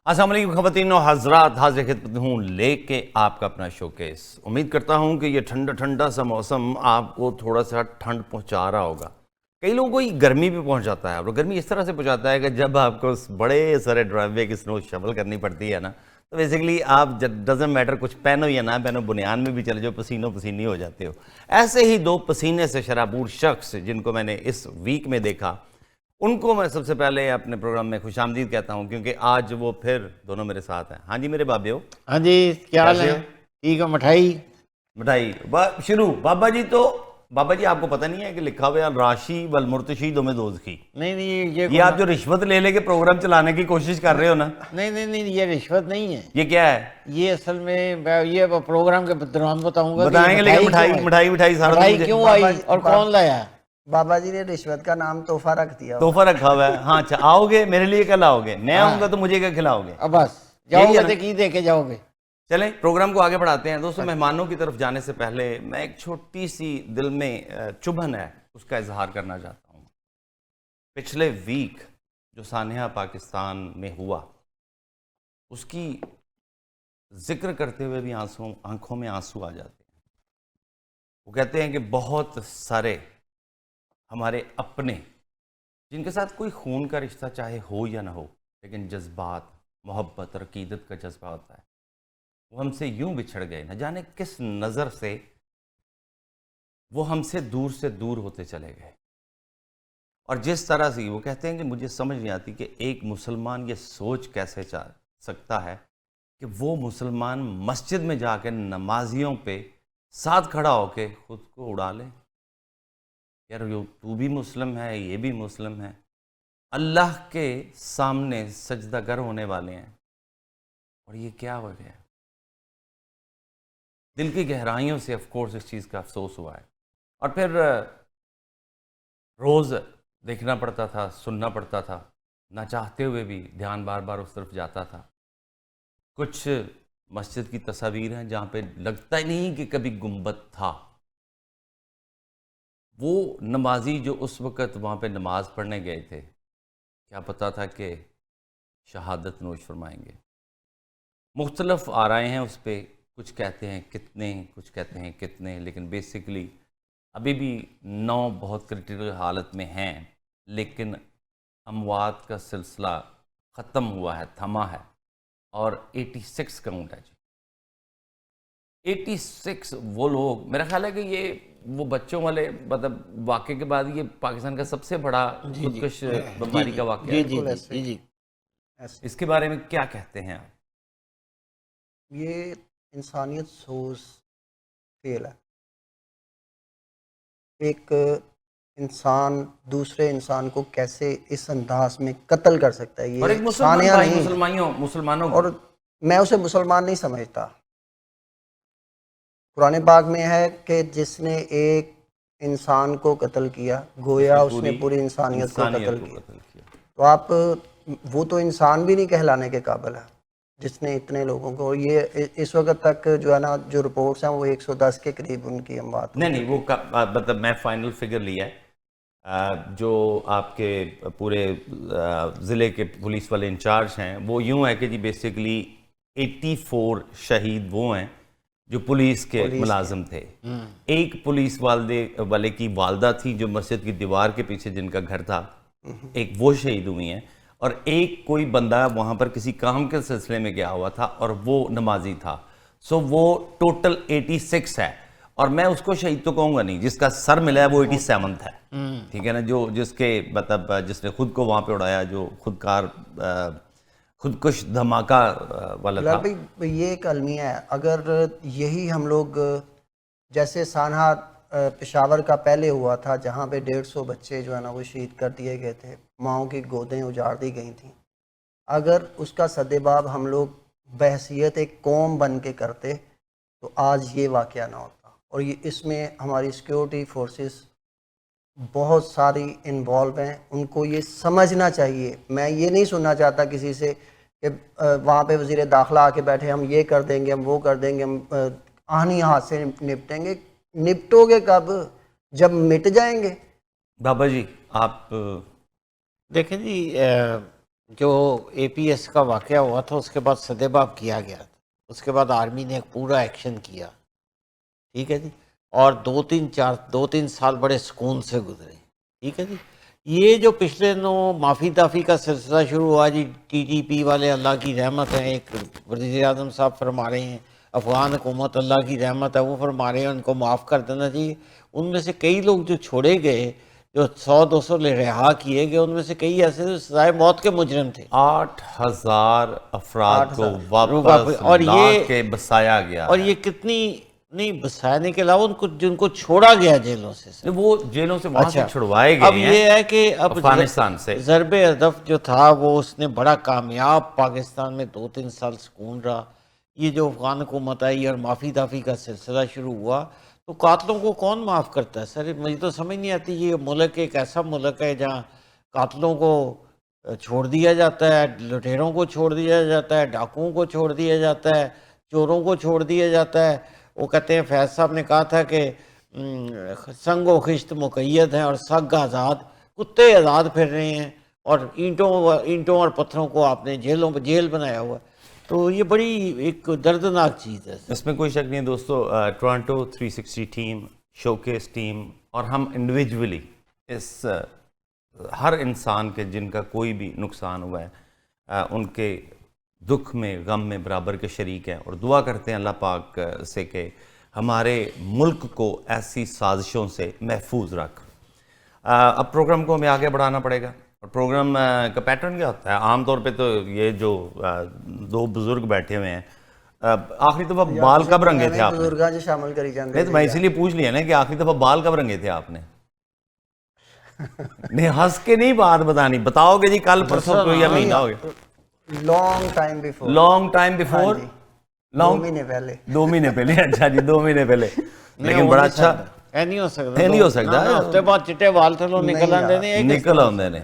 السلام علیکم خواتین و حضرات، حاضر خدمت ہوں لے کے آپ کا اپنا شوکیس۔ امید کرتا ہوں کہ یہ ٹھنڈا ٹھنڈا سا موسم آپ کو تھوڑا سا ٹھنڈ پہنچا رہا ہوگا۔ کئی لوگوں کو یہ گرمی بھی پہنچاتا ہے، اور گرمی اس طرح سے پہنچاتا ہے کہ جب آپ کو بڑے سارے ڈرائیو وے کی سنو شفل کرنی پڑتی ہے نا، تو بیسیکلی آپ ڈزنٹ میٹر کچھ پہنو یا نہ پہنو، بنیان میں بھی چلے جو پسینوں پسینی ہو جاتے ہو۔ ایسے ہی دو پسینے سے شرابور شخص جن کو میں نے اس ویک میں دیکھا، ان کو میں سب سے پہلے اپنے پروگرام میں خوش آمدید کہتا ہوں، کیونکہ آج وہ پھر دونوں میرے ساتھ ہیں۔ ہاں جی میرے بابے ہو، ہاں جی، کیا حال کیسے ہے؟ ہو؟ ٹھیک ہے، مٹھائی مٹھائی شروع۔ بابا جی آپ کو پتہ نہیں ہے کہ لکھا ہوا ہے راشی والمرتشی دو میں دوزخی؟ نہیں یہ آپ جو رشوت لے لے کے پروگرام چلانے کی کوشش کر رہے ہو نا، نہیں یہ رشوت نہیں ہے۔ یہ کیا ہے؟ یہ اصل میں یہ پروگرام کے دوران بتاؤں گا کہ بتائیں گے، لیکن مٹھائی سارا مٹھائی کیوں آئی اور کون لایا۔ بابا جی نے رشوت کا نام تحفہ رکھ دیا۔ تحفہ رکھا ہوا ہے۔ ہاں اچھا، آؤ گے میرے لیے کل آؤ گے؟ میں آؤں گا تو مجھے کیا کھلاؤ گے؟ اب بس جاؤ گے تو کی دے کے جاؤ گے؟ چلیں پروگرام کو آگے بڑھاتے ہیں۔ دوستوں، مہمانوں کی طرف جانے سے پہلے میں ایک چھوٹی سی دل میں چبھن ہے، اس کا اظہار کرنا چاہتا ہوں۔ پچھلے ویک جو سانحہ پاکستان میں ہوا، اس کی ذکر کرتے ہوئے بھی آنکھوں میں آنسو آ جاتے ہیں۔ وہ کہتے ہیں کہ بہت سارے ہمارے اپنے، جن کے ساتھ کوئی خون کا رشتہ چاہے ہو یا نہ ہو، لیکن جذبات، محبت اور عقیدت کا جذبہ ہوتا ہے، وہ ہم سے یوں بچھڑ گئے، نہ جانے کس نظر سے وہ ہم سے دور ہوتے چلے گئے۔ اور جس طرح سے وہ کہتے ہیں کہ مجھے سمجھ نہیں آتی کہ ایک مسلمان یہ سوچ کیسے چاہ سکتا ہے کہ وہ مسلمان مسجد میں جا کے نمازیوں پہ ساتھ کھڑا ہو کے خود کو اڑا لے۔ یار تو بھی مسلم ہے، یہ بھی مسلم ہے، اللہ کے سامنے سجدہ گر ہونے والے ہیں، اور یہ کیا ہو گیا؟ دل کی گہرائیوں سے آف کورس اس چیز کا افسوس ہوا ہے۔ اور پھر روز دیکھنا پڑتا تھا، سننا پڑتا تھا، نہ چاہتے ہوئے بھی دھیان بار بار اس طرف جاتا تھا۔ کچھ مسجد کی تصاویر ہیں جہاں پہ لگتا ہی نہیں کہ کبھی گنبد تھا۔ وہ نمازی جو اس وقت وہاں پہ نماز پڑھنے گئے تھے، کیا پتا تھا کہ شہادت نوش فرمائیں گے؟ مختلف آرائیں ہیں اس پہ، کچھ کہتے ہیں کتنے، کچھ کہتے ہیں کتنے، لیکن بیسیکلی ابھی بھی 9 بہت کرٹیکل حالت میں ہیں، لیکن اموات کا سلسلہ ختم ہوا ہے، تھما ہے، اور 86 کاؤنٹ ہے جی۔ 86 وہ لوگ، میرا خیال ہے کہ یہ وہ بچوں والے مطلب واقعے کے بعد یہ پاکستان کا سب سے بڑا خودکش بمباری کا واقعہ ہے۔ جی اس کے بارے میں کیا کہتے ہیں آپ؟ یہ انسانیت سوز فیل ہے۔ ایک انسان دوسرے انسان کو کیسے اس انداز میں قتل کر سکتا ہے، اور ایک یہ مسلمان سانحہ بھائی نہیں، مسلمانوں اور میں اسے مسلمان نہیں سمجھتا۔ قرآن پاک میں ہے کہ جس نے ایک انسان کو قتل کیا گویا اس نے پوری انسانیت کو قتل کیا۔ تو آپ وہ تو انسان بھی نہیں کہلانے کے قابل ہے جس نے اتنے لوگوں کو، یہ اس وقت تک جو ہے نا جو رپورٹس ہیں وہ 110 کے قریب ان کی ہم بات نہیں وہ مطلب میں فائنل فگر لیا ہے جو آپ کے پورے ضلع کے پولیس والے انچارج ہیں، وہ یوں ہے کہ جی بیسیکلی 84 شہید وہ ہیں جو پولیس کے ملازم تھے۔ ایک پولیس والے کی والدہ تھی جو مسجد کی دیوار کے پیچھے جن کا گھر تھا، ایک وہ شہید ہوئی ہیں، اور ایک کوئی بندہ وہاں پر کسی کام کے سلسلے میں گیا ہوا تھا اور وہ نمازی تھا۔ سو وہ ٹوٹل 86 ہے، اور میں اس کو شہید تو کہوں گا نہیں، جس کا سر ملا ہے وہ 87 ہے، ٹھیک ہے نا، جو جس کے مطلب جس نے خود کو وہاں پہ اڑایا، جو خودکش دھماکہ والا تھا۔ بھائی یہ ایک المیہ ہے۔ اگر یہی ہم لوگ جیسے سانحہ پشاور کا پہلے ہوا تھا جہاں پہ 150 بچے جو ہے نا وہ شہید کر دیے گئے تھے، ماؤں کی گودیں اجاڑ دی گئی تھیں، اگر اس کا سدباب ہم لوگ بحیثیت ایک قوم بن کے کرتے تو آج یہ واقعہ نہ ہوتا۔ اور یہ اس میں ہماری سیکیورٹی فورسز بہت ساری انوالو ہیں، ان کو یہ سمجھنا چاہیے۔ میں یہ نہیں سننا چاہتا کسی سے کہ وہاں پہ وزیر داخلہ آ کے بیٹھے ہم یہ کر دیں گے، ہم وہ کر دیں گے، ہم آہنی ہاتھ سے نپٹیں گے۔ نپٹو گے کب؟ جب مٹ جائیں گے۔ بابا جی آپ دیکھیں جی، جو اے پی ایس کا واقعہ ہوا تھا اس کے بعد سدباب کیا گیا تھا، اس کے بعد آرمی نے ایک پورا ایکشن کیا، ٹھیک ہے جی، اور دو تین سال بڑے سکون سے گزرے، ٹھیک ہے جی۔ یہ جو پچھلے معافی تافی کا سلسلہ شروع ہوا جی، ٹی ٹی پی والے اللہ کی رحمت ہے، ایک وزیر اعظم صاحب فرما رہے ہیں افغان حکومت اللہ کی رحمت ہے، وہ فرما رہے ہیں ان کو معاف کر دینا چاہیے۔ ان میں سے کئی لوگ جو چھوڑے گئے، جو 100-200 رہا کیے گئے، ان میں سے کئی ایسے جو سزائے موت کے مجرم تھے، 8,000 افراد کو 8,000 واپس اور لا یہ کے بسایا گیا اور ہے۔ یہ کتنی نہیں بسانے کے علاوہ ان کو جن کو چھوڑا گیا جیلوں سے سر۔ وہ جیلوں سے وہاں سے اچھا، چھڑوائے اب گئے ہیں یہ ہے کہ اب افغانستان سے۔ ضرب ہدف جو تھا وہ اس نے بڑا کامیاب، پاکستان میں 2-3 سال سکون رہا۔ یہ جو افغان حکومت آئی اور معافی دافی کا سلسلہ شروع ہوا، تو قاتلوں کو کون معاف کرتا ہے سر؟ مجھے تو سمجھ نہیں آتی، یہ ملک ایک ایسا ملک ہے جہاں قاتلوں کو چھوڑ دیا جاتا ہے، لٹیروں کو چھوڑ دیا جاتا ہے، ڈاکوؤں کو چھوڑ دیا جاتا ہے، چوروں کو چھوڑ دیا جاتا ہے۔ وہ کہتے ہیں، فیض صاحب نے کہا تھا کہ سنگ و خشت مقید ہیں اور سگ آزاد، کتے آزاد پھر رہے ہیں، اور اینٹوں اور پتھروں کو آپ نے جیل بنایا ہوا ہے۔ تو یہ بڑی ایک دردناک چیز ہے۔ اس میں کوئی شک نہیں ہے دوستو، ٹورانٹو 360 ٹیم، شوکیس ٹیم اور ہم انڈیویجولی اس ہر انسان کے جن کا کوئی بھی نقصان ہوا ہے ان کے دکھ میں غم میں برابر کے شریک ہیں، اور دعا کرتے ہیں اللہ پاک سے کہ ہمارے ملک کو ایسی سازشوں سے محفوظ رکھ۔ اب پروگرام کو ہمیں آگے بڑھانا پڑے گا، اور پروگرام کا پیٹرن کیا ہوتا ہے؟ عام طور پہ تو یہ جو دو بزرگ بیٹھے ہوئے ہیں، آخری دفعہ بال کب رنگے تھے آپ نے؟ بزرگاں جو شامل کری جاندے نہیں تو میں اسی لیے پوچھ لیا نا کہ آخری دفعہ بال کب رنگے تھے آپ نے؟ نہیں ہنس کے نہیں بات بتانی، بتاؤ گے جی کل پرسوں کوئی یا مہینہ ہو گیا؟ Long time before, long time before, 2 مہینے پہلے، 2 مہینے پہلے، اچھا جی 2 مہینے پہلے، لیکن بڑا اچھا نہیں ہو سکتا، نہیں ہو سکتا، ہفتے بعد چٹے وال تھلوں نکل آندے نے، نکل آندے نے۔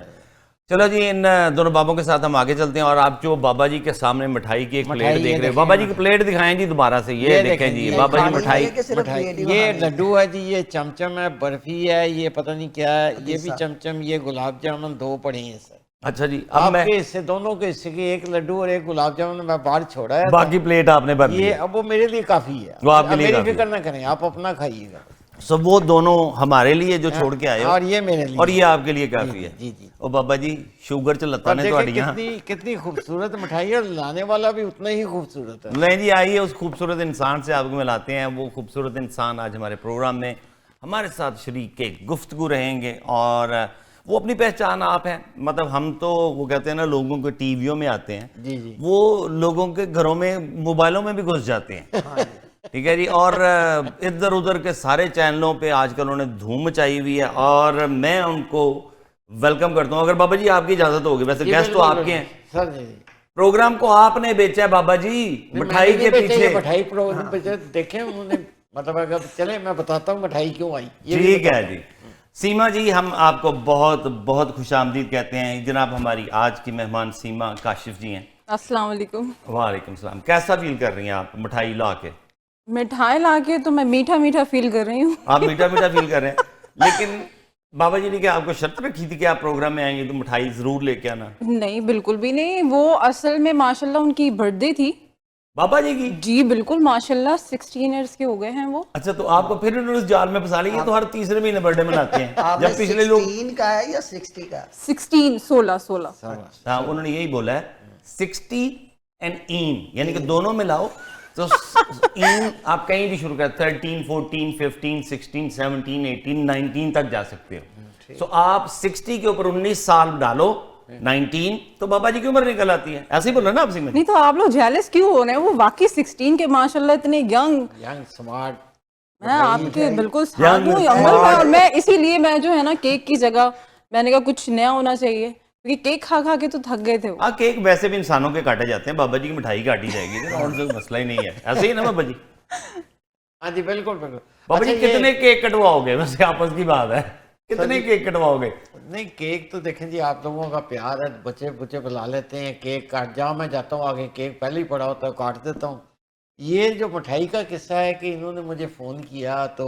چلو جی، ان دونوں بابوں کے ساتھ ہم آگے چلتے ہیں، اور آپ جو بابا جی کے سامنے مٹھائی کی ایک پلیٹ دیکھ رہے ہیں، بابا جی کی پلیٹ دکھائیں جی دوبارہ سے، یہ دیکھیں جی بابا جی مٹھائی، یہ لڈو ہے جی، یہ چمچم ہے، برفی ہے، یہ پتہ نہیں کیا ہے، یہ بھی چمچم، یہ گلاب جامن 2 پڑے ہیں سر۔ اچھا جی، اب آپ میں کے حصے، دونوں کے حصے کی ایک لڈو اور ایک گلاب جامن میں باہر چھوڑا ہے، باقی پلیٹ آپ نے بھر لی، یہ اب وہ میرے لیے کافی ہے، وہ آپ کے لیے میری کافی فکر نہ کریں، آپ اپنا کھائیے گا۔ سب وہ دونوں ہمارے لیے جو چھوڑ کے آئے ہو، اور یہ میرے لیے، اور یہ آپ کے لیے کافی ہے۔ جی جی۔ او بابا جی شوگر چلتا نے تو اڑیاں، کتنی خوبصورت مٹھائی ہے، اور لانے والا بھی اتنا ہی خوبصورت ہے۔ نہیں جی، آئیے اس خوبصورت انسان سے آپ کو ملاتے ہیں۔ وہ خوبصورت انسان آج ہمارے پروگرام میں ہمارے ساتھ شریک گفتگو رہیں گے، اور وہ اپنی پہچان آپ ہیں، مطلب ہم تو وہ کہتے ہیں نا لوگوں کے ٹی ویوں میں آتے ہیں، جی جی، وہ لوگوں کے گھروں میں موبائلوں میں بھی گھس جاتے ہیں، ٹھیک ہے جی، اور ادھر ادھر کے سارے چینلوں پہ آج کل انہوں نے دھوم مچائی ہوئی ہے، اور میں ان کو ویلکم کرتا ہوں۔ اگر بابا جی آپ کی اجازت ہوگی، ویسے گیسٹ تو آپ کے ہیں، سر جی، پروگرام کو آپ نے بیچا ہے بابا جی مٹھائی کے پیچھے، مٹھائی پروگرام پہ دیکھیں انہوں نے، مطلب اگر چلیں میں بتاتا ہوں مٹھائی کیوں آئی۔ ٹھیک ہے جی۔ سیما جی، ہم آپ کو بہت بہت خوش آمدید کہتے ہیں۔ جناب ہماری آج کی مہمان سیما کاشف جی ہیں۔ السلام علیکم۔ وعلیکم السلام۔ کیسا فیل کر رہی ہیں آپ مٹھائی لا کے؟ مٹھائی لا کے تو میں میٹھا میٹھا فیل کر رہی ہوں۔ آپ میٹھا میٹھا فیل کر رہے ہیں، لیکن بابا جی نے کیا آپ کو شرط رکھی تھی کہ آپ پروگرام میں آئیں گے تو مٹھائی ضرور لے کے آنا؟ نہیں بالکل بھی نہیں، وہ اصل میں ماشاءاللہ ان کی برتھ ڈے تھی بابا جی کی؟ جی بالکل، ماشاءاللہ 16 ایئرس کے ہو گئے ہیں وہ۔ اچھا، تو آپ کو پھر انہوں نے اس جال میں پھنسا لیا، تو ہر تیسرے مہینے برتھ ڈے مناتے ہیں جب پچھلے لوگ 16 کا ہے یا 60 کا؟ 16 ہاں، انہوں نے یہی بولا ہے 60 اینڈ این، یعنی کہ دونوں میں لاؤ تو این آپ کہیں بھی شروع کریں، 13 14 15 16 17 18 19 تک جا سکتے ہو۔ سو آپ 60 کے اوپر 19 سال ڈالو، 19، تو بابا جی کی عمر نکل آتی ہے، ایسے ہی بولا نا آپ سے؟ نہیں تو آپ لوگ جیلس کیوں ہو رہے ہیں؟ وہ واقعی 16 کے ماشاءاللہ اتنے ینگ سمارٹ، میں آپ کے بالکل ساتھ ہوں، ینگر میں، اور میں اسی لیے میں جو ہے نا کیک کی جگہ میں نے کہا کچھ نیا ہونا چاہیے، کیونکہ کیک کھا کھا کے تو تھک گئے تھے وہ۔ ہاں، کیک ویسے بھی انسانوں کے کاٹے جاتے ہیں، بابا جی کی مٹھائی کاٹی جائے گی، اور سے مسئلہ ہی نہیں ہے، ایسے ہی نا بابا جی؟ ہاں جی بالکل بالکل۔ بابا جی کتنے کیک کٹواؤ گے؟ ویسے آپس کی بات ہے، کتنے کیک کٹواؤ گے؟ نہیں کیک تو دیکھیں جی، آپ لوگوں کا پیار ہے، بچے بچے بلا لیتے ہیں، کیک کاٹ، جہاں میں جاتا ہوں آگے کیک پہلے ہی پڑا ہوتا ہے، کاٹ دیتا ہوں۔ یہ جو مٹھائی کا قصہ ہے کہ انہوں نے مجھے فون کیا، تو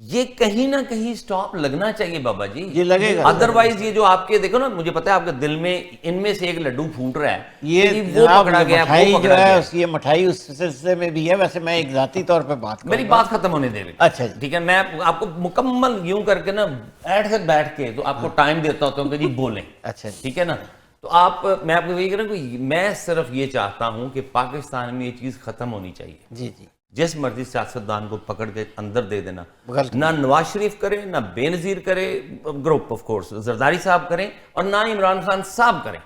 یہ کہیں نہ کہیں سٹاپ لگنا چاہیے بابا جی. یہ لگے گا. ادروائز یہ جو آپ کے دیکھو نا, مجھے پتا ہے آپ کے دل میں ان میں سے ایک لڈو پھوٹ رہا ہے, یہ وہ پکڑا گیا, وہ پکڑا گیا. یہ مٹھائی اس سلسلے میں بھی ہے. ویسے میں ایک ذاتی طور پہ بات کروں, میری بات ختم ہونے دے رہے. اچھا ٹھیک ہے, میں آپ کو مکمل یوں کر کے نا بیٹھ کے تو آپ کو ٹائم دیتا ہوتا ہوں کہ جی بولیں. اچھا ٹھیک ہے نا. تو میں آپ کو یہی کہہ رہا ہوں کہ میں صرف یہ چاہتا ہوں کہ پاکستان میں یہ چیز ختم ہونی چاہیے. جی جی. جس مرضی سیاستدان کو پکڑ کے اندر دے دینا, نہ نواز شریف کرے, نہ بے نظیر کرے, گروپ آف کورس زرداری صاحب کریں, اور نہ عمران خان صاحب کریں.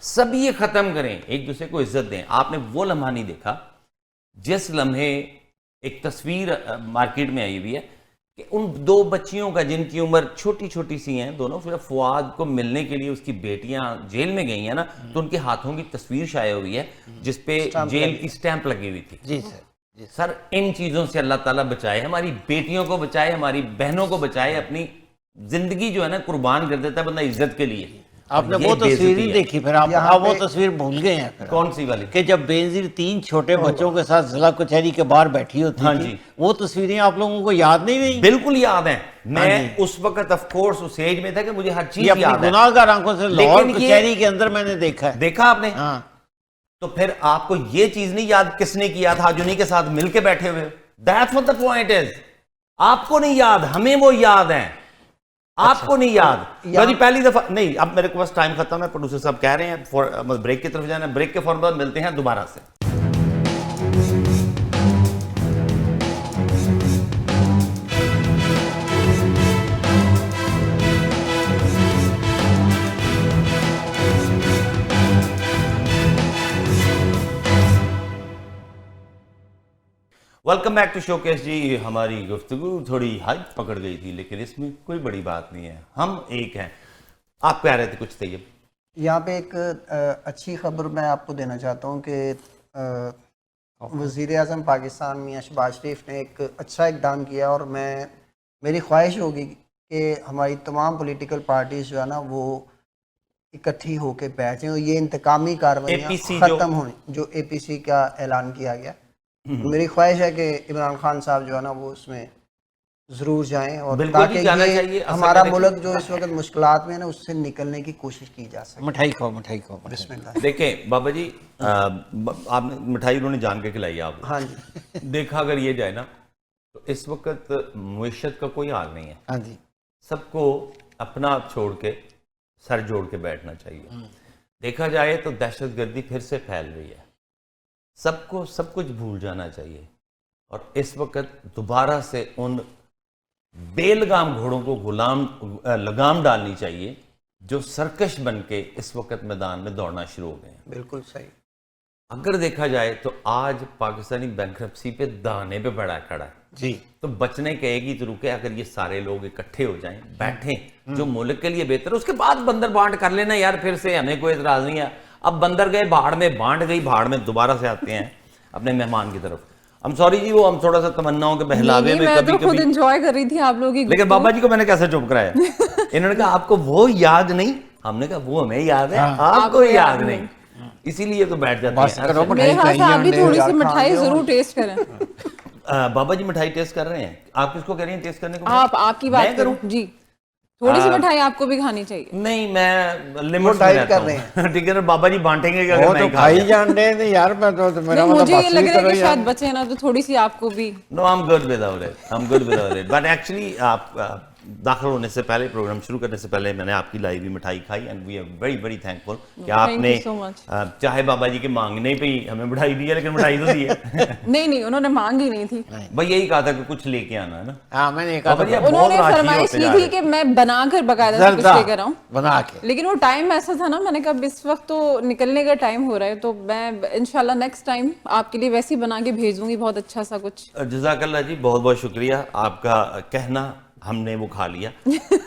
سب یہ ختم کریں, ایک دوسرے کو عزت دیں. آپ نے وہ لمحہ نہیں دیکھا جس لمحے ایک تصویر مارکیٹ میں آئی ہوئی ہے کہ ان دو بچیوں کا جن کی عمر چھوٹی چھوٹی سی ہیں دونوں, پھر فواد کو ملنے کے لیے اس کی بیٹیاں جیل میں گئی ہیں نا, تو ان کے ہاتھوں کی تصویر شائع ہوئی ہے جس پہ جیل کی سٹیمپ لگی ہوئی تھی. جی سر. سر ان چیزوں سے اللہ تعالیٰ بچائے, ہماری بیٹیوں کو بچائے, ہماری بہنوں کو بچائے. اپنی زندگی جو ہے نا قربان کر دیتا ہے بندہ عزت کے لیے. آپ نے وہ تصویر نہیں دیکھی, پھر آپ وہ تصویر بھول گئے ہیں. کون سی والی؟ کہ جب بینظیر 3 چھوٹے بچوں کے ساتھ ضلع کچہری کے باہر بیٹھی ہوتی تھی, وہ تصویریں آپ لوگوں کو یاد نہیں رہی؟ بالکل یاد ہیں. میں اس وقت آف کورس اس ایج میں تھا کہ مجھے ہر چیز یاد ہے. گناہ گار آنکھوں سے لاہور کچہری کے اندر میں نے دیکھا ہے. دیکھا آپ نے؟ تو پھر آپ کو یہ چیز نہیں یاد کس نے کیا تھا جو انہی کے ساتھ مل کے بیٹھے ہوئے. That's what the point is. آپ کو نہیں یاد, ہمیں وہ یاد ہیں, آپ کو نہیں یاد. جی پہلی دفعہ نہیں, اب میرے کو بس ٹائم ختم ہے, پروڈیوسر صاحب کہہ رہے ہیں بریک کی طرف جانا ہے. بریک کے فوراً بعد ملتے ہیں دوبارہ سے. Welcome back to showcase. جی ہماری گفتگو تھوڑی ہائپ پکڑ گئی تھی, لیکن اس میں کوئی بڑی بات نہیں ہے, ہم ایک ہیں. آپ کہہ رہے تھے کچھ طیب. یہاں پہ ایک اچھی خبر میں آپ کو دینا چاہتا ہوں کہ وزیر اعظم پاکستان میاں شہباز شریف نے ایک اچھا اقدام کیا, اور میری خواہش ہوگی کہ ہماری تمام پولیٹیکل پارٹیز جو ہے نا وہ اکٹھی ہو کے بیٹھیں, اور یہ انتقامی کارروائیاں ختم ہونی جو اے پی سی کا اعلان کیا گیا. میری خواہش ہے کہ عمران خان صاحب جو ہے نا وہ اس میں ضرور جائیں, اور تاکہ یہ ہمارا ملک جو اس وقت مشکلات میں ہے نا اس سے نکلنے کی کوشش کی جا سکے. مٹھائی کھاؤ, مٹھائی کھاؤ. بسم اللہ. دیکھیں بابا جی, آپ نے مٹھائی انہوں نے جان کے کھلائی آپ. ہاں جی. دیکھا اگر یہ جائے نا تو اس وقت معیشت کا کوئی حال نہیں ہے. ہاں جی. سب کو اپنا چھوڑ کے سر جوڑ کے بیٹھنا چاہیے. دیکھا جائے تو دہشت گردی پھر سے پھیل رہی ہے, سب کو سب کچھ بھول جانا چاہیے, اور اس وقت دوبارہ سے ان بے لگام گھوڑوں کو لگام ڈالنی چاہیے جو سرکش بن کے اس وقت میدان میں دوڑنا شروع ہو گئے ہیں. بالکل صحیح. اگر دیکھا جائے تو آج پاکستانی بینکرپسی پہ دانے پہ بڑا کھڑا ہے. جی. تو بچنے کہے گی تو رکے, اگر یہ سارے لوگ اکٹھے ہو جائیں, بیٹھیں, جو ملک کے لیے بہتر ہے, اس کے بعد بندر بانٹ کر لینا یار, پھر سے ہمیں کوئی اعتراض نہیں ہے. اب بندر گئے بھاڑ میں, بانٹ گئی بھاڑ میں, دوبارہ سے آتے ہیں اپنے مہمان کی طرف. ہم سوری جی, وہ ہم تھوڑا سا تمناؤں کے بہلاوے میں کبھی خود انجوائے کر رہی تھی آپ لوگوں کی, لیکن بابا جی کو میں نے کیسے چپ کرایا. انہوں نے کہا آپ کو وہ یاد نہیں, ہم نے کہا وہ ہمیں یاد ہے, آپ کو یاد نہیں, اسی لیے تو بیٹھ جاتے ہیں. آپ بھی تھوڑی سی مٹھائی ضرور ٹیسٹ کریں. بابا جی مٹھائی ٹیسٹ کر رہے ہیں, آپ کس کو کہہ رہی ہیں ٹیسٹ کرنے کو؟ آپ کی بات کروں جی, تھوڑی سی مٹھائی آپ کو بھی کھانی چاہیے. نہیں میں لمٹ میں رہتا ہوں, ٹھیک ہے نا بابا جی بانٹیں گے, وہ تو کھائی جان رہے ہیں یار, میں تو میرا مطلب مجھے یہ لگ رہا ہے کہ شاید بچے نا تو تھوڑی سی آپ کو بھی. No, I'm good without it. I'm good without it. But actually آپ داخل ہونے سے پہلے, پروگرام شروع کرنے سے پہلے میں نے آپ کی لائی ہوئی مٹھائی کھائی, and we are very very thankful کہ آپ نے چاہے بابا جی کے مانگنے پہ ہی ہمیں مٹھائی دی ہے, لیکن مٹھائی تو دی ہے. نہیں انہوں نے مانگی نہیں تھی بھائی, یہی کہا تھا کہ کچھ لے کے آنا ہے نا. ہاں میں نے کہا انہوں نے فرمائش کی تھی کہ میں بنا کر باقاعدہ کچھ لے کر آؤں, بنا کے, لیکن وہ ٹائم ایسا تھا نا, میں نے کہا اس وقت تو نکلنے کا ٹائم ہو رہا ہے, تو میں انشاءاللہ نیکسٹ ٹائم آپ کے لیے ویسی بنا کے بھیجوں گی, بہت اچھا سا کچھ. جزاک اللہ جی, بہت بہت شکریہ. آپ کا کہنا ہم نے وہ کھا لیا.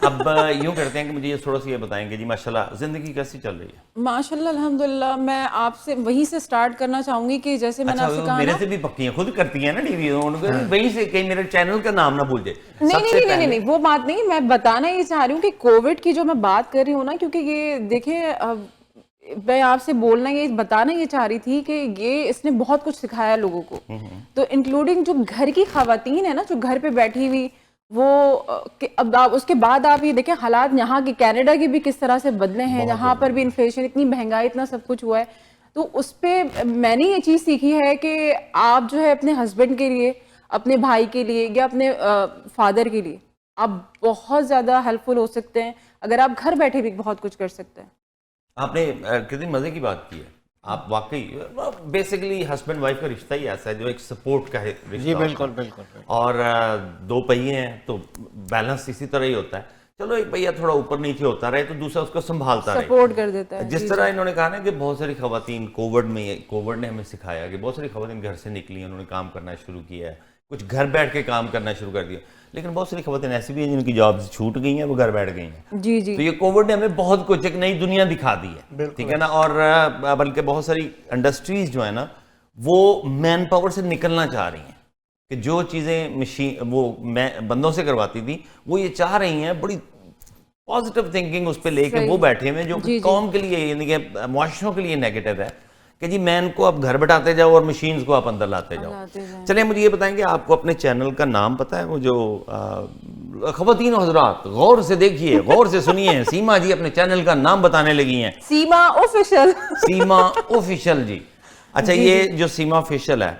اب یوں کرتے ہیں کہ مجھے یہ تھوڑا سا یہ بتائیں گے جی, ماشاءاللہ زندگی کیسی چل رہی ہے؟ ماشاءاللہ الحمدللہ. میں آپ سے وہیں سے سٹارٹ کرنا چاہوں گی کہ جیسے میں نے آپ سے کہا, میرے سے بھی پکی ہیں, خود کرتی ہیں نا ٹی وی, وہیں سے کہیں میرے چینل کا نام نہ بھول جائے. نہیں وہ بات نہیں, میں بتانا یہ چاہ رہی ہوں کہ کووڈ کی جو میں بات کر رہی ہوں نا, کیونکہ یہ دیکھیں میں آپ سے بولنا یہ بتانا یہ چاہ رہی تھی کہ یہ اس نے بہت کچھ سکھایا لوگوں کو, تو انکلوڈنگ جو گھر کی خواتین ہے نا, جو گھر پہ بیٹھی ہوئی وہ اب آپ اس کے بعد آپ یہ دیکھیں حالات یہاں کے کینیڈا کے بھی کس طرح سے بدلے ہیں, یہاں پر بھی انفلیشن, اتنی مہنگائی, اتنا سب کچھ ہوا ہے. تو اس پہ میں نے یہ چیز سیکھی ہے کہ آپ جو ہے اپنے ہسبینڈ کے لیے, اپنے بھائی کے لیے یا اپنے فادر کے لیے آپ بہت زیادہ ہیلپ فل ہو سکتے ہیں اگر آپ گھر بیٹھے بھی بہت کچھ کر سکتے ہیں. آپ نے کتنی مزے کی بات کی ہے. آپ واقعی بیسیکلی ہسبینڈ وائف کا رشتہ ہی ایسا ہے جو ایک سپورٹ کا ہے رشتہ. جی بالکل بالکل. اور دو پہیے ہیں تو بیلنس اسی طرح ہی ہوتا ہے. چلو ایک پہیا تھوڑا اوپر نیچے ہوتا رہے تو دوسرا اس کو سنبھالتا رہے, سپورٹ کر دیتا ہے. جس طرح انہوں نے کہا نا کہ بہت ساری خواتین کووڈ نے ہمیں سکھایا کہ بہت ساری خواتین گھر سے نکلی ہیں, انہوں نے کام کرنا شروع کیا ہے, کچھ گھر بیٹھ کے کام کرنا شروع کر دیا. لیکن بہت ساری خواتین ایسی بھی ہیں جن کی جابز چھوٹ گئی ہیں, وہ گھر بیٹھ گئی ہیں. جی جی. تو یہ کووڈ نے ہمیں بہت کچھ ایک نئی دنیا دکھا دی ہے, ٹھیک ہے نا. اور بلکہ بہت ساری انڈسٹریز جو ہے نا وہ مین پاور سے نکلنا چاہ رہی ہیں کہ جو چیزیں مشین وہ بندوں سے کرواتی تھی وہ یہ چاہ رہی ہیں, بڑی پازیٹیو تھنکنگ اس پہ لے کے وہ بیٹھے ہوئے جو قوم کے لیے یعنی کہ معاشروں کے لیے نیگیٹو ہے کہ جی مین کو آپ گھر بٹھاتے جاؤ اور مشینز کو آپ اندر لاتے جاؤ. چلیں مجھے یہ بتائیں کہ آپ کو اپنے چینل کا نام پتہ ہے؟ وہ جو خواتین و حضرات غور سے دیکھیے, غور سے سنیے, سیما جی اپنے چینل کا نام بتانے لگی ہیں. سیما آفیشل. سیما آفیشل جی. اچھا یہ جو سیما آفیشل ہے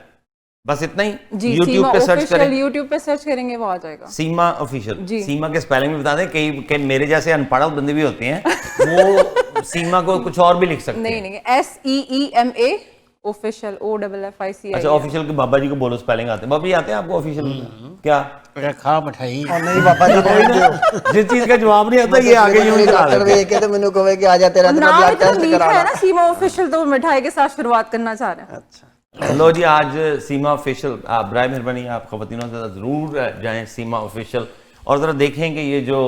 بس اتنا ہی؟ یوٹیوب پہ سرچ کریں, یوٹیوب پہ سرچ کریں گے وہ آ جائے گا. سیما آفیشل. سیما کے اسپیلنگ میں بتا دیں, کئی میرے جیسے ان پڑھ بندے بھی ہوتے ہیں وہ سیما کو کچھ اور بھی لکھ سکتے ہیں. نہیں SEEMA آفیشل OFFICIL. اچھا آفیشل کے بابا جی کو بولو اسپیلنگ آتے ہیں. بابا جی آتے ہیں آپ کو آفیشل کیا؟ کھا مٹھائی نہیں بابا جی جس چیز کا جواب نہیں آتا یہ آگے یوں ڈاکٹر بھی یہ کہتے مینوں کہے کہ آ جا تیرا بلڈ ٹیسٹ کرانا ہے نا سیما آفیشل, تو مٹھائی کے ساتھ شروعات کرنا چاہ رہے ہیں. اچھا لو جی آج سیما آفیشل, آپ برائے مہربانی آپ خواتینوں سے ضرور جائیں سیما آفیشل اور ذرا دیکھیں کہ یہ جو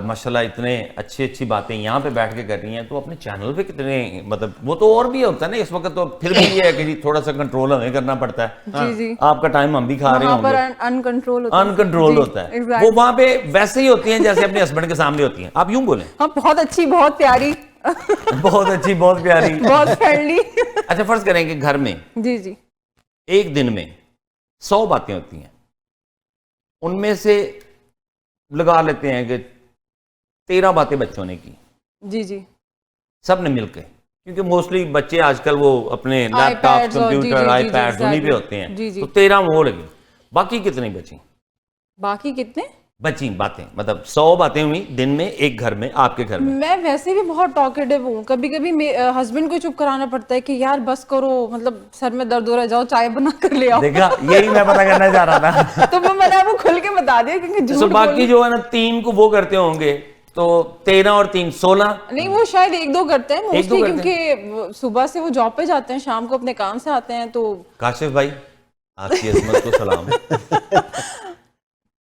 ماشاءاللہ اتنے اچھی باتیں یہاں پہ بیٹھ کے کر رہی ہیں تو اپنے چینل پہ کتنے مطلب وہ تو اور بھی ہوتا ہے نا اس وقت, تو پھر بھی یہ ہے کہ جی تھوڑا سا کنٹرول ہمیں کرنا پڑتا ہے. جی جی. آپ کا ٹائم ہم بھی کھا رہے ہوں گے, انکنٹرول ہوتا ہے. وہ وہاں پہ ویسے ہی ہوتی ہیں جیسے اپنے ہسبینڈ کے سامنے ہوتی ہیں. آپ یوں بولیں. ہاں بہت اچھی, بہت پیاری, بہت اچھی, بہت پیاری, بہت فرینڈلی. اچھا فرض کریں کہ گھر میں جی جی ایک دن میں 100 باتیں ہوتی ہیں, ان میں سے لگا لیتے ہیں کہ 13 باتیں بچوں نے کی. جی جی. سب نے مل کے, کیونکہ موسٹلی بچے آج کل وہ اپنے لیپ ٹاپ, کمپیوٹر, آئی پیڈ انہیں پہ ہوتے ہیں, تو 13 وہ لگی. باقی کتنی بچیں؟ باقی کتنے بچیں باتیں, مطلب 100 باتیں ہوئی دن میں ایک گھر میں, آپ کے گھر میں. میں ویسے بھی بہت ٹاکیٹو ہوں, کبھی کبھی ہسبینڈ کو چپ کرانا پڑتا ہے کہ یار بس کرو, مطلب سر میں درد ہو رہا ہے, جاؤ چائے بنا کر لے آؤ. دیکھا یہی میں پتہ کرنا چاہ رہا تھا. تو میں نے آپ کو کھل کے بتا دیا کیونکہ جھوٹ باقی جو ہے نا 3 کو وہ کرتے ہوں گے, تو 13 اور 3 16. نہیں وہ شاید 1-2 کرتے ہیں موسٹلی, کیونکہ صبح سے وہ جاب پہ جاتے ہیں, شام کو اپنے کام سے آتے ہیں. تو کاشف بھائی آپ کی عظمت کو سلام.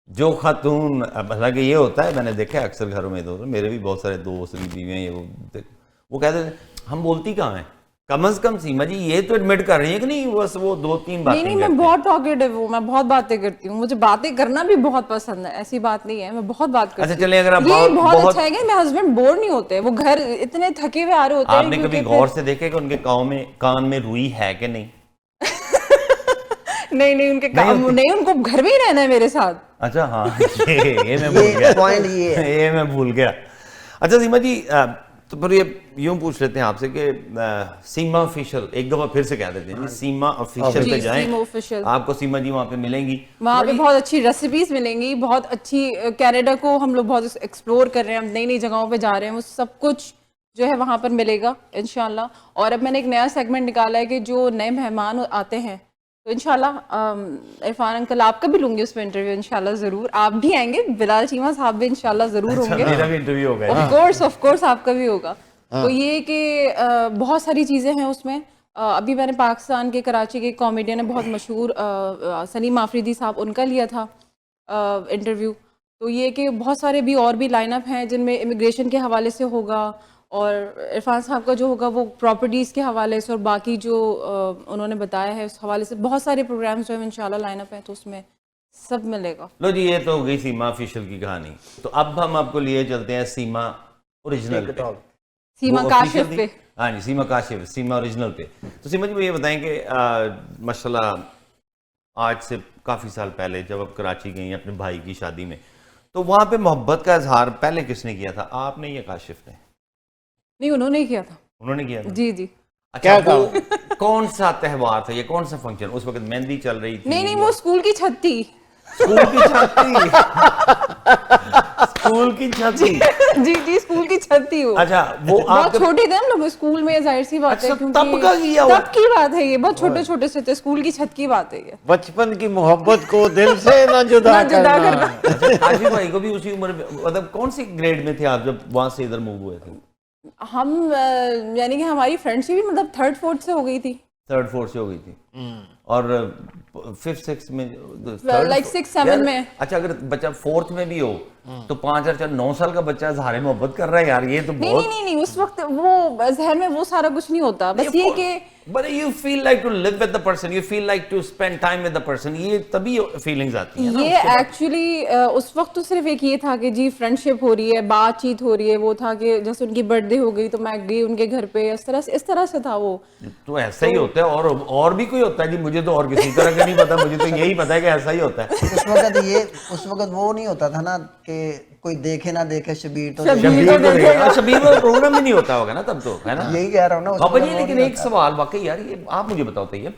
جو خاتون, حالانکہ یہ ہوتا ہے میں نے دیکھا ہے اکثر گھروں میں, میرے بھی بہت سارے دوست بیویاں وہ کہتے ہیں ہم بولتی کہاں ہیں, کم از کم سیما جی یہ تو ایڈمٹ کر رہی ہیں کہ نہیں بس وہ 2-3 باتیں. نہیں میں بہت ٹاکیٹو ہوں, میں بہت باتیں کرتی ہوں, مجھے باتیں کرنا بھی بہت پسند ہے, ایسی بات نہیں ہے, میں بہت بات کرتی ہوں. اچھا چلیں اگر آپ بہت اچھا ہے کہ میرے ہسبینڈ بور نہیں ہوتے, وہ گھر اتنے تھکے ہوئے آ رہے ہوتے ہیں. آپ نے کبھی غور سے دیکھے کہ ان کے کان میں روئی ہے کہ نہیں؟ نہیں ان کے کام نہیں, ان کو گھر میں ہی رہنا ہے میرے ساتھ. اچھا ہاں یہ میں بھول گیا, یہ میں بھول گیا. اچھا سیما جی تو پھر یہ یوں پوچھ لیتے ہیں آپ سے کہ سیما آفیشل ایک دفعہ پھر سے کہہ دیتے ہیں, سیما آفیشل پہ جائیں, آپ کو سیما جی وہاں پہ ملیں گی, وہاں پہ بہت اچھی ریسیپیز ملیں گی, بہت اچھی. کینیڈا کو ہم لوگ بہت ایکسپلور کر رہے ہیں, ہم نئی نئی جگہوں پہ جا رہے ہیں, وہ سب کچھ جو ہے وہاں پر ملے گا انشاءاللہ. اور اب میں نے ایک نیا سیگمنٹ نکالا ہے کہ جو نئے مہمان آتے ہیں تو انشاءاللہ عرفان انکل آپ کا بھی لوں گی اس میں انٹرویو انشاءاللہ ضرور, آپ بھی آئیں گے, بلال چیمہ صاحب بھی انشاءاللہ ضرور ہوں گے. میرا بھی انٹرویو ہوگا آف کورس آپ کا بھی ہوگا. تو یہ کہ بہت ساری چیزیں ہیں اس میں. ابھی میں نے پاکستان کے کراچی کے کامیڈین ہیں بہت مشہور سلیم آفریدی صاحب, ان کا لیا تھا انٹرویو. تو یہ کہ بہت سارے بھی اور بھی لائن اپ ہیں جن میں امیگریشن کے حوالے سے ہوگا, اور عرفان صاحب کا جو ہوگا وہ پراپرٹیز کے حوالے سے, اور باقی جو انہوں نے بتایا ہے اس حوالے سے بہت سارے پروگرامز جو ہیں انشاءاللہ لائن اپ ہیں, تو اس میں سب ملے گا. لو جی یہ تو ہو گئی سیما آفیشل کی کہانی. تو اب ہم آپ کو لیے چلتے ہیں سیما اوریجنل پہ, سیما کاشف پہ. ہاں جی سیما کاشف, سیما اوریجنل پہ. تو سیما جی یہ بتائیں کہ ماشاءاللہ آج سے کافی سال پہلے جب آپ کراچی گئی اپنے بھائی کی شادی میں, تو وہاں پہ محبت کا اظہار پہلے کس نے کیا تھا, آپ نے یا کاشف نے؟ نہیں, انہوں نے کیا تھا. انہوں نے کیا تھا. جی جی. اچھا, وہ کون سا تہوار تھا, یہ کون سا فنکشن؟ اس وقت مہندی چل رہی تھی؟ نہیں, وہ اسکول کی چھت تھی. اسکول کی چھت تھی؟ اسکول کی چھت تھی. جی جی, اسکول کی چھت تھی وہ. اچھا, وہ بہت چھوٹے تھے ہم لوگ اسکول میں, ظاہر سی بات ہے, تب کا کیا ہوا؟ تب کی بات ہے یہ, بہت چھوٹے چھوٹے سے تھے, اسکول کی چھت کی بات ہے یہ. بچپن کی محبت کو دل سے نہ جدا کرنا. عاشق بھائی کو بھی اسی عمر میں, مطلب کون سی گریڈ میں تھے آپ جب وہاں سے ادھر موو ہوئے تھے؟ ہم یعنی کہ ہماری فرینڈ شپ مطلب 3rd 4th سے ہو گئی تھی. 3rd 4th سے ہو گئی تھی, اور 5th 6th میں, لائک 6 7 میں. اچھا, اگر بچہ 4th میں بھی ہو تو 5 اور 9 سال کا بچہ اظہار محبت کر رہا ہے یار, یہ تو بہت. نہیں, اس وقت وہ ذہن میں وہ سارا کچھ نہیں ہوتا, بس یہ کہ but you feel like to live with the person, you feel like to spend time with the person, یہ تبھی feelings آتی ہیں. یہ ایکچولی اس وقت تو صرف ایک یہ تھا کہ جی فرینڈ شپ ہو رہی ہے, بات چیت ہو رہی ہے, وہ تھا کہ جیسے ان کی برتھ ڈے ہو گئی تو میں گئی ان کے گھر پہ, اس طرح سے تھا وہ. تو ایسا ہی ہوتا ہے, اور بھی کوئی ہوتا ہے جی, مجھے تو اور کسی طرح کا نہیں پتا, مجھے تو یہی پتا ہے کہ ایسا ہی ہوتا ہے. اس وقت وہ نہیں ہوتا تھا نا کہ کوئی دیکھے نہ دیکھے, شبیر تو شبیر میں پروگرام بھی نہیں ہوتا ہوگا نا تب تو, ہے نا, یہی کہہ رہا ہوں نا بابا جی. لیکن ایک سوال واقعی یار, یہ آپ مجھے بتاؤ تو, یہ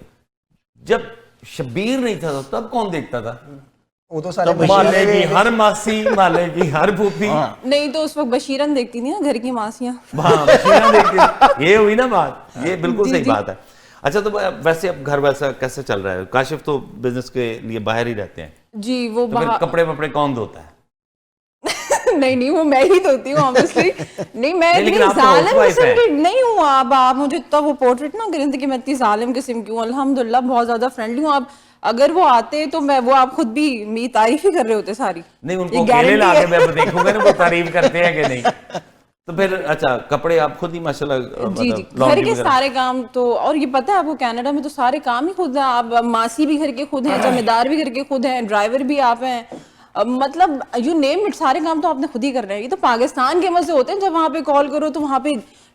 جب شبیر نہیں تھا تب کون دیکھتا تھا؟ وہ تو سارے محلے کی ہر ماسی, محلے کی ہر پھوپھی. نہیں تو اس وقت بشیرن دیکھتی تھی نا, گھر کی ماسیاں. ہاں, بشیرن دیکھتی, یہ ہوئی نا بات, یہ بالکل صحیح بات ہے. اچھا, تو ویسے اب گھر ویسا کیسے چل رہا ہے؟ کاشف تو بزنس کے لیے باہر ہی رہتے ہیں جی, وہ کپڑے وپڑے کون دھوتا ہے؟ نہیں, وہ میں ہی دھوتی ہوں obviously. نہیں, میں اتنی ظالم قسم کی نہیں ہوں. آپ مجھے اتنا وہ پورٹریٹ نہ کریں کہ میں اتنی ظالم قسم کی ہوں. الحمدللہ بہت زیادہ فرینڈلی ہوں. آپ اگر وہ آتے تو میں, وہ آپ خود بھی میری تعریف ہی کر رہے ہوتے ساری. نہیں, ان کو اکیلے لا کے میں دیکھوں گا نا وہ تعریف کرتے ہیں کہ نہیں. تو پھر اچھا, کپڑے آپ خود ہی ماشاءاللہ. جی جی, گھر کے سارے کام تو, اور یہ پتہ ہے آپ کو کینیڈا میں تو سارے کام ہی خود ہیں. آپ ماسی بھی گھر کے خود ہیں, ذمہ دار بھی گھر کے خود ہیں, ڈرائیور بھی آپ ہیں, مطلب یو نیم اٹ, سارے کام تو آپ نے خود ہی کرنے ہیں. یہ تو پاکستان کے مزے ہوتے ہیں جب وہاں پہ کال کرو تو وہاں پہ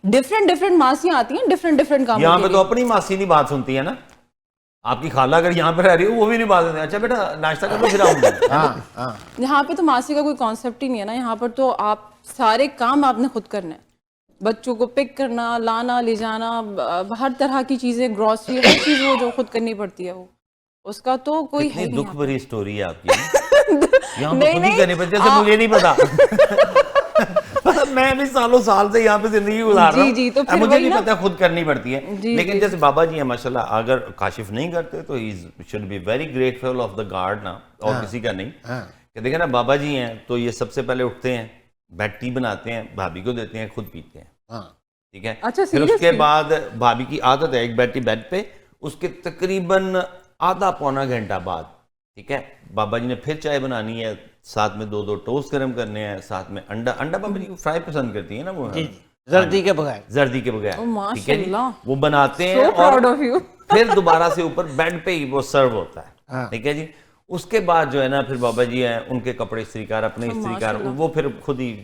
ڈفرینٹ ماسیاں آتی ہیں, ڈفرینٹ کام. یہاں پہ تو اپنی ماسی نہیں بات سنتی ہے نا, آپ کی خالہ اگر یہاں پہ رہ رہی ہو وہ بھی نہیں بات سنتی. اچھا بیٹا ناشتہ کر لو پھر آؤں گا. یہاں پہ تو ماسی کا کوئی کانسیپٹ ہی نہیں ہے نا. یہاں پر تو آپ سارے کام آپ نے خود کرنے ہیں, بچوں کو پک کرنا, لانا, لے جانا, ہر طرح کی چیزیں, گروسری, ہر چیز وہ جو خود کرنی پڑتی ہے. وہ اس کا تو کوئی ہے نہیں. دکھ بھری سٹوری ہے آپ کی, یہاں پہ خود ہی کرنی پڑتی ہے. مجھے نہیں پتا, میں بھی سالوں سال سے یہاں پہ زندگی گزار رہا ہوں, مجھے نہیں پتا خود کرنی پڑتی ہے. لیکن جیسے بابا جی ہیں ماشاءاللہ, اگر کاشف نہیں کرتے تو ہی should be very grateful of the God نا, اور کسی کا نہیں. کہ دیکھیں نا, بابا جی ہیں تو یہ سب سے پہلے اٹھتے ہیں, بیڈ ٹی بناتے ہیں, بھابھی کو دیتے ہیں, خود پیتے ہیں. ٹھیک ہے, پھر اس کے بعد بھابھی کی عادت ہے ایک بیٹی بیڈ پہ, اس کے تقریباً آدھا پونا گھنٹہ بعد, ٹھیک ہے, بابا جی نے پھر چائے بنانی ہے, ساتھ میں 2 ٹوسٹ گرم کرنے ہیں, ساتھ میں انڈا بابا جی فرائی پسند کرتی ہیں نا وہ, زردی کے بغیر, ٹھیک ہے جی, وہ بناتے ہیں اور پھر دوبارہ سے اوپر بیڈ پہ ہی وہ سرو ہوتا ہے. ٹھیک ہے جی, اس کے بعد جو ہے نا پھر بابا جی ہیں, ان کے کپڑے استری کار, اپنے استری کار, وہ پھر خود ہی.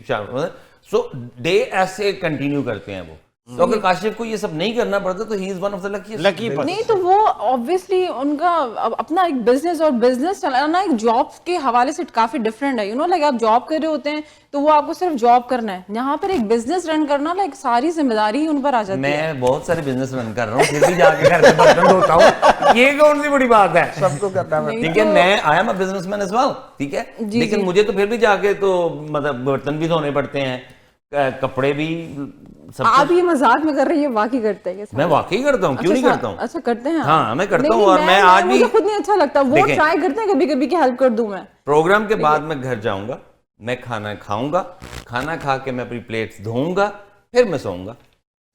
سو ڈے ایسے کنٹینیو کرتے ہیں وہ. تو اگر کاشف کو یہ سب نہیں کرنا پڑتا تو ہی از ون آف دا لکی. نہیں تو وہ obviously ان کا اپنا ایک بزنس, اور بزنس چلانا ایک جاب کے حوالے سے کافی ڈفرینٹ ہے. یو نو لائک آپ جاب کر رہے ہوتے ہیں تو وہ آپ کو صرف جاب کرنا ہے, یہاں پر ایک بزنس رن کرنا لائک ساری ذمہ داری ہی ان پر آ جاتی ہے. میں بہت سارے بزنس رن کر رہا ہوں, پھر بھی جا کے گھر میں برتن دھوتا ہوں, یہ کون سی بڑی بات ہے, سب کو کرنا ہے. ٹھیک ہے, میں آیا میں بزنس مین ایز ویل, ٹھیک ہے, لیکن مجھے تو پھر بھی جا کے تو مطلب برتن بھی دھونے پڑتے ہیں, کپڑے بھی. آپ یہ مذاق میں کر رہے ہیں, واقعی کرتے ہیں؟ میں واقعی کرتا ہوں, کیوں نہیں کرتا ہوں. اچھا کرتے ہیں. ہاں میں کرتا ہوں, اور میں آج بھی, مجھے خود نہیں اچھا لگتا, وہ ٹرائی کرتے ہیں کبھی کبھی کہ ہیلپ کر دوں میں. پروگرام کے بعد میں گھر جاؤں گا, میں کھانا کھاؤں گا, کھانا کھا کے میں اپنی پلیٹس دھوؤں گا, پھر میں سوؤں گا.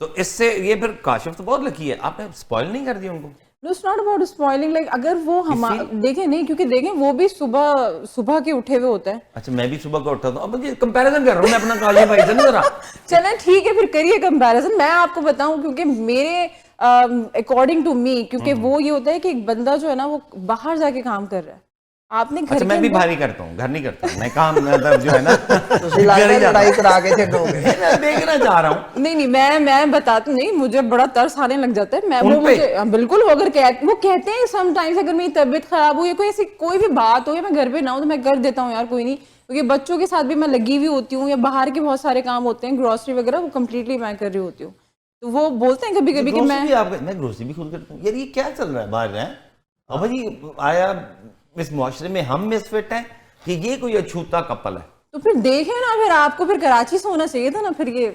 تو اس سے یہ پھر کاشف تو بہت لکی ہے, آپ نے اسپوائل نہیں کر دیا ان کو. No, it's not about spoiling, like اگر وہ دیکھیں نہیں, کیونکہ دیکھیں وہ بھی صبح کے اٹھے ہوئے ہوتے ہیں. اچھا میں بھی صبح کا اٹھا ہوں, اب مجھے کمپیریزن کر رہا ہوں میں اپنا کالج بھائی سے, نہیں ذرا چلیں ٹھیک ہے پھر کریے کمپیریزن. میں آپ کو بتاؤں کیونکہ میرے اکارڈنگ ٹو می, کیونکہ وہ یہ ہوتا ہے کہ ایک بندہ جو ہے نا وہ باہر جا کے کام کر رہا ہے, آپ نے اچھا میں بھی بھاری کرتا ہوں, گھر نہیں کرتا میں کام, مطلب جو ہے نا لڑائی کرا کے چھڈو گے. دیکھنا چاہ رہا ہوں. نہیں میں بتاتی ہوں, نہیں مجھے بڑا ترس آنے لگ جاتا ہے. میں وہ مجھے بالکل, وہ اگر وہ کہتے ہیں سم ٹائمز اگر میری طبیعت خراب ہو یا کوئی ایسی کوئی بھی بات ہو یا میں گھر پہ نہ ہوں تو میں کر دیتا ہوں یار کوئی نہیں, کیونکہ بچوں کے ساتھ بھی میں لگی ہوئی ہوتی ہوں, یا باہر کے بہت سارے کام ہوتے ہیں گروسری وغیرہ, وہ کمپلیٹلی میں کر رہی ہوتی ہوں. تو وہ بولتے ہیں کبھی کبھی کہ میں گروسری بھی خود کرتا ہوں. یار یہ کیا چل رہا ہے باہر ہے ابا جی, آیا اس معاشرے میں ہم مس فٹ ہیں کہ یہ کوئی اچھوتا کپل ہے؟ تو پھر دیکھیں نا, پھر آپ کو پھر کراچی سے ہونا چاہیے تھا نا. پھر یہ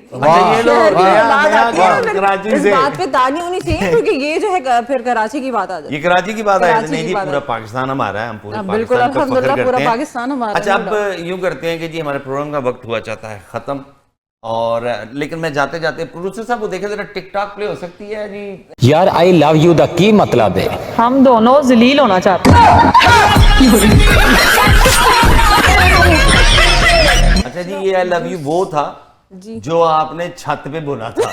اس بات پہ تانی ہونی چاہیے, کیونکہ یہ جو ہے پھر کراچی کی بات آ جاتی ہے. یہ کراچی کی بات ہے, نہیں جی پورا پاکستان ہمارا ہے, ہم پورے بالکل الحمدللہ پورا پاکستان ہمارا. اچھا اب یوں کرتے ہیں کہ جی ہمارے پروگرام کا وقت ہوا چاہتا ہے ختم, اور لیکن میں جاتے جاتے پروڈیوسر صاحب وہ دیکھیں ذرا ٹک ٹاک پلے ہو سکتی ہے جی. یار آئی لو یو دا کی مطلب ہے ہم دونوں ذلیل ہونا چاہتے ہیں. اچھا جی یہ آئی لو یو وہ تھا جو آپ نے چھت پہ بولا تھا.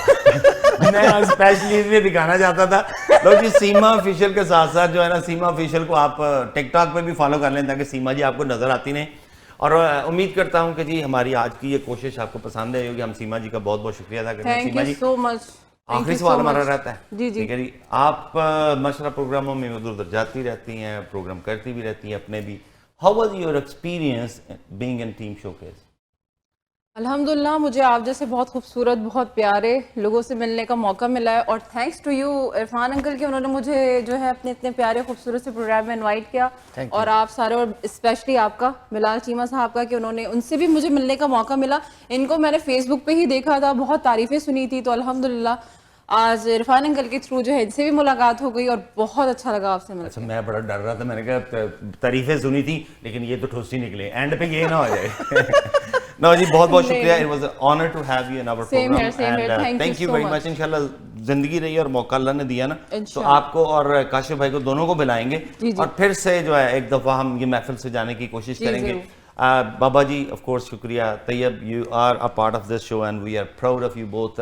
میں اسپیشلی اس لیے دکھانا چاہتا تھا لو جی سیما آفیشیل کے ساتھ ساتھ جو ہے نا سیما آفیشیل کو آپ ٹک ٹاک پہ بھی فالو کر لیں تاکہ سیما جی آپ کو نظر آتی نہیں. اور امید کرتا ہوں کہ جی ہماری آج کی یہ کوشش آپ کو پسند ہے ہوگی. ہم سیما جی کا بہت بہت شکریہ ادا کرتے ہیں. سیما جی آخری سوال ہمارا رہتا ہے, ٹھیک ہے جی, آپ مشورہ پروگراموں میں ادھر ادھر جاتی رہتی ہیں, پروگرام کرتی بھی رہتی ہیں اپنے بھی. How was your experience being in team show case? الحمدللہ مجھے آپ جیسے بہت خوبصورت بہت پیارے لوگوں سے ملنے کا موقع ملا ہے, اور thanks to you Irfan uncle کہ انہوں نے مجھے جو ہے اپنے اتنے پیارے خوبصورت سے پروگرام میں انوائٹ کیا, اور آپ سارے, اور اسپیشلی آپ کا بلال چیمہ صاحب کا, کہ انہوں نے ان سے بھی مجھے ملنے کا موقع ملا. ان کو میں نے فیس بک پہ ہی دیکھا تھا, بہت تعریفیں سنی تھی, تو الحمدللہ آج عرفان انکل کے تھرو جو ہے ان سے بھی ملاقات ہو گئی اور بہت اچھا لگا آپ سے مل کے. اچھا میں بڑا ڈر رہا تھا, میں نے کہا تعریفیں سنی تھی لیکن یہ تو ٹھوس ہی نکلے, اینڈ پہ یہ نہ ہو جائے. No جی بہت بہت شکریہ, it was an honor to have you in our program and thank you very much. انشاءاللہ زندگی رہی اور موقع اللہ نے دیا نا تو آپ کو اور کاشف بھائی کو دونوں کو بلائیں گے اور پھر سے جو ہے ایک دفعہ ہم یہ محفل سے جانے کی کوشش کریں گے. بابا جی آف کورس شکریہ. Tayyab you are a part of this show and we are proud of you both.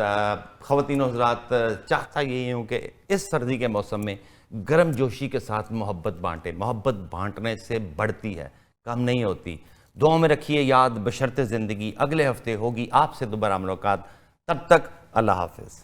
خواتین و حضرات چاہتا یہی ہوں کہ اس سردی کے موسم میں گرم جوشی کے ساتھ محبت بانٹیں. محبت بانٹنے سے بڑھتی ہے, کم نہیں ہوتی. دعاؤں میں رکھیے یاد بشرط زندگی. اگلے ہفتے ہوگی آپ سے دوبارہ ملاقات, تب تک اللہ حافظ.